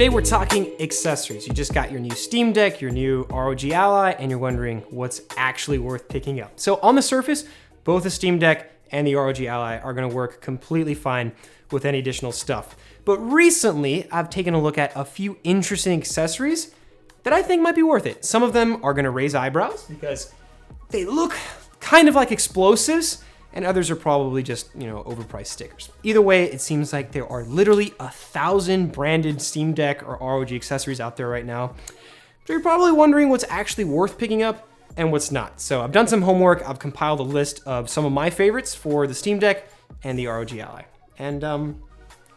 Today we're talking accessories. You just got your new Steam Deck, your new ROG Ally, and you're wondering what's actually worth picking up. So on the surface, both the Steam Deck and the ROG Ally are gonna work completely fine with any additional stuff. But recently, I've taken a look at a few interesting accessories that I think might be worth it. Some of them are gonna raise eyebrows because they look kind of like explosives, and others are probably just, overpriced stickers. Either way, it seems like there are literally 1,000 branded Steam Deck or ROG accessories out there right now. So you're probably wondering what's actually worth picking up and what's not. So I've done some homework. I've compiled a list of some of my favorites for the Steam Deck and the ROG Ally. And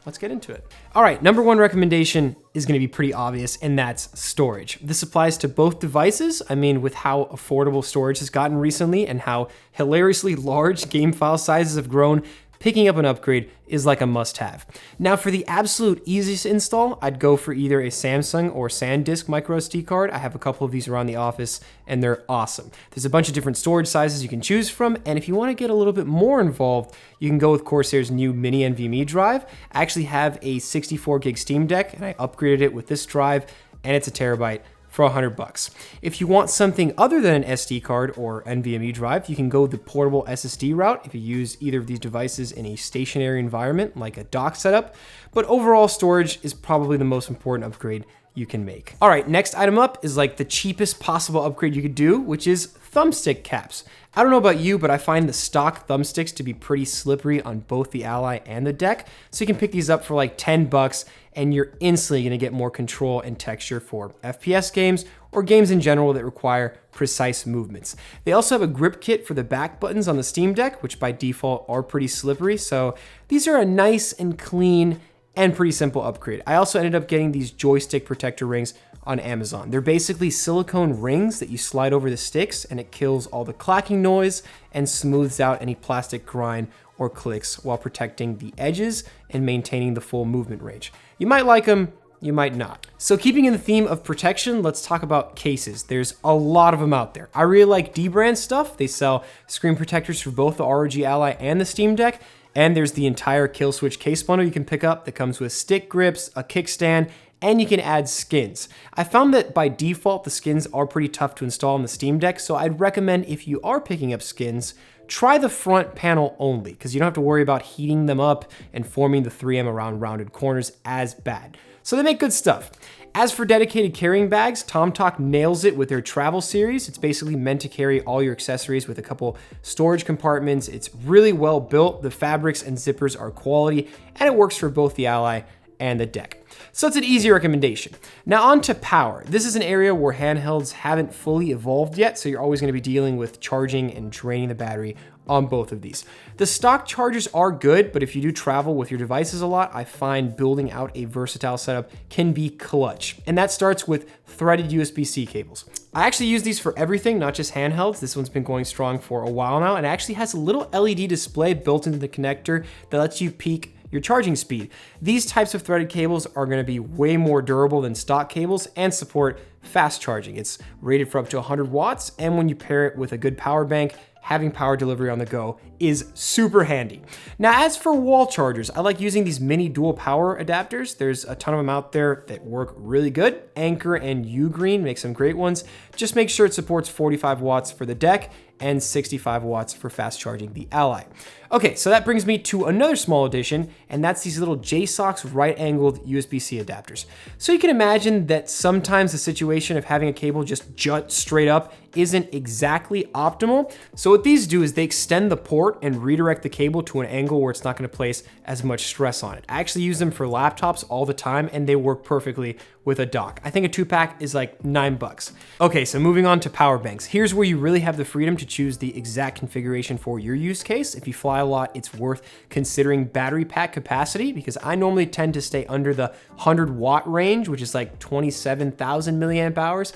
let's get into it. All right, number one recommendation is gonna be pretty obvious, and that's storage. This applies to both devices. I mean, with how affordable storage has gotten recently and how hilariously large game file sizes have grown, picking up an upgrade is like a must-have. Now, for the absolute easiest install, I'd go for either a Samsung or SanDisk MicroSD card. I have a couple of these around the office, and they're awesome. There's a bunch of different storage sizes you can choose from, and if you want to get a little bit more involved, you can go with Corsair's new mini NVMe drive. I actually have a 64 gig Steam Deck, and I upgraded it with this drive, and it's a terabyte for $100. If you want something other than an SD card or NVMe drive, you can go the portable SSD route if you use either of these devices in a stationary environment like a dock setup, but overall storage is probably the most important upgrade you can make. All right, next item up is like the cheapest possible upgrade you could do, which is thumbstick caps. I don't know about you, but I find the stock thumbsticks to be pretty slippery on both the Ally and the Deck. So you can pick these up for like $10 and you're instantly gonna get more control and texture for FPS games or games in general that require precise movements. They also have a grip kit for the back buttons on the Steam Deck, which by default are pretty slippery. So these are a nice and clean and pretty simple upgrade. I also ended up getting these joystick protector rings on Amazon. They're basically silicone rings that you slide over the sticks and it kills all the clacking noise and smooths out any plastic grind or clicks while protecting the edges and maintaining the full movement range. You might like them, you might not. So keeping in the theme of protection, let's talk about cases. There's a lot of them out there. I really like dBrand stuff. They sell screen protectors for both the ROG Ally and the Steam Deck. And there's the entire kill switch case bundle you can pick up that comes with stick grips, a kickstand, and you can add skins. I found that by default, the skins are pretty tough to install on the Steam Deck, so I'd recommend if you are picking up skins, try the front panel only, because you don't have to worry about heating them up and forming the 3M around rounded corners as bad. So they make good stuff. As for dedicated carrying bags, TomTalk nails it with their travel series. It's basically meant to carry all your accessories with a couple storage compartments. It's really well built. The fabrics and zippers are quality, and it works for both the Ally and the Deck. So it's an easy recommendation. Now on to power. This is an area where handhelds haven't fully evolved yet, so you're always gonna be dealing with charging and draining the battery on both of these. The stock chargers are good, but if you do travel with your devices a lot, I find building out a versatile setup can be clutch. And that starts with threaded USB-C cables. I actually use these for everything, not just handhelds. This one's been going strong for a while now, and it actually has a little LED display built into the connector that lets you peek your charging speed. These types of threaded cables are gonna be way more durable than stock cables and support fast charging. It's rated for up to 100 watts, and when you pair it with a good power bank, having power delivery on the go is super handy. Now, as for wall chargers, I like using these mini dual power adapters. There's a ton of them out there that work really good. Anker and Ugreen make some great ones. Just make sure it supports 45 watts for the Deck and 65 watts for fast charging the Ally. Okay, so that brings me to another small addition, and that's these little JSOX right-angled USB-C adapters. So you can imagine that sometimes the situation of having a cable just jut straight up isn't exactly optimal. So what these do is they extend the port and redirect the cable to an angle where it's not gonna place as much stress on it. I actually use them for laptops all the time, and they work perfectly with a dock. I think a 2-pack is like $9. Okay, so moving on to power banks. Here's where you really have the freedom to choose the exact configuration for your use case. If you fly a lot, it's worth considering battery pack capacity, because I normally tend to stay under the 100-watt range, which is like 27,000 milliamp hours.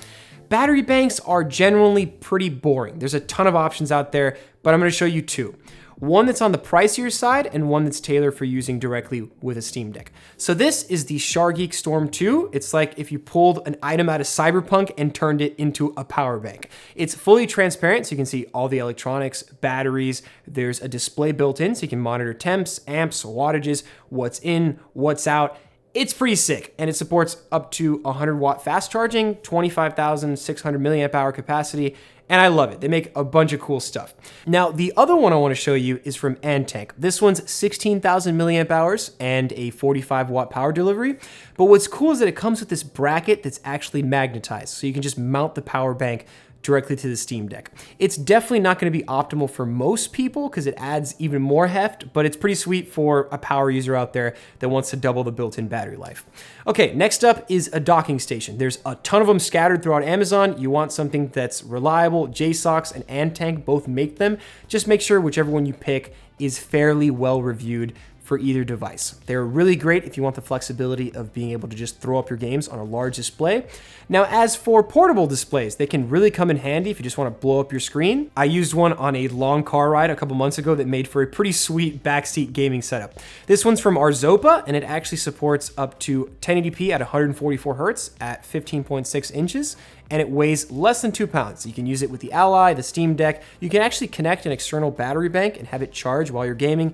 Battery banks are generally pretty boring. There's a ton of options out there, but I'm gonna show you two. One that's on the pricier side and one that's tailored for using directly with a Steam Deck. So this is the SharGeek Storm 2. It's like if you pulled an item out of Cyberpunk and turned it into a power bank. It's fully transparent, so you can see all the electronics, batteries. There's a display built in, so you can monitor temps, amps, wattages, what's in, what's out. It's pretty sick, and it supports up to 100-watt fast charging, 25,600 milliamp hour capacity, and I love it. They make a bunch of cool stuff. Now, the other one I want to show you is from Antank. This one's 16,000 milliamp hours and a 45-watt power delivery. But what's cool is that it comes with this bracket that's actually magnetized, so you can just mount the power bank directly to the Steam Deck. It's definitely not going to be optimal for most people because it adds even more heft, but it's pretty sweet for a power user out there that wants to double the built-in battery life. Okay, next up is a docking station. There's a ton of them scattered throughout Amazon. You want something that's reliable. JSOX and Antank both make them. Just make sure whichever one you pick is fairly well reviewed for either device. They're really great if you want the flexibility of being able to just throw up your games on a large display. Now, as for portable displays, they can really come in handy if you just want to blow up your screen. I used one on a long car ride a couple months ago that made for a pretty sweet backseat gaming setup. This one's from Arzopa, and it actually supports up to 1080p at 144 Hertz at 15.6 inches. And it weighs less than 2 pounds. You can use it with the Ally, the Steam Deck. You can actually connect an external battery bank and have it charge while you're gaming.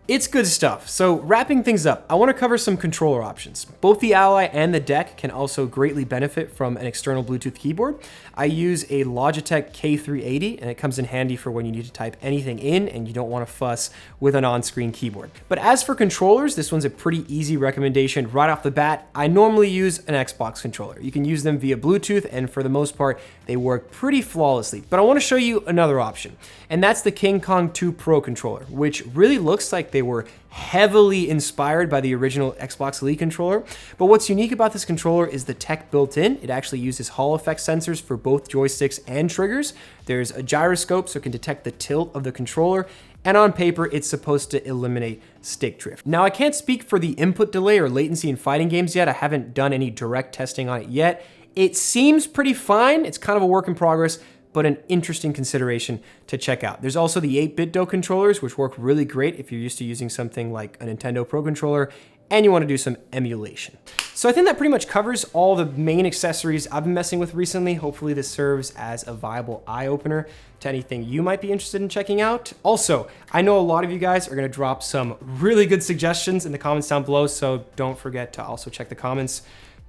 It's good stuff. So wrapping things up, I want to cover some controller options. Both the Ally and the Deck can also greatly benefit from an external Bluetooth keyboard. I use a Logitech K380, and it comes in handy for when you need to type anything in and you don't want to fuss with an on-screen keyboard. But as for controllers, this one's a pretty easy recommendation right off the bat. I normally use an Xbox controller. You can use them via Bluetooth, and for the most part, they work pretty flawlessly. But I want to show you another option, and that's the King Kong 2 Pro controller, which really looks like they were heavily inspired by the original Xbox Elite controller. But what's unique about this controller is the tech built in. It actually uses Hall effect sensors for both joysticks and triggers. There's a gyroscope so it can detect the tilt of the controller. And on paper, it's supposed to eliminate stick drift. Now, I can't speak for the input delay or latency in fighting games yet. I haven't done any direct testing on it yet. It seems pretty fine. It's kind of a work in progress, but an interesting consideration to check out. There's also the 8-bit DO controllers, which work really great if you're used to using something like a Nintendo Pro controller and you want to do some emulation. So I think that pretty much covers all the main accessories I've been messing with recently. Hopefully this serves as a viable eye-opener to anything you might be interested in checking out. Also, I know a lot of you guys are going to drop some really good suggestions in the comments down below, so don't forget to also check the comments.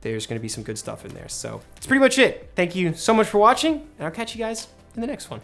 There's going to be some good stuff in there. So that's pretty much it. Thank you so much for watching, and I'll catch you guys in the next one.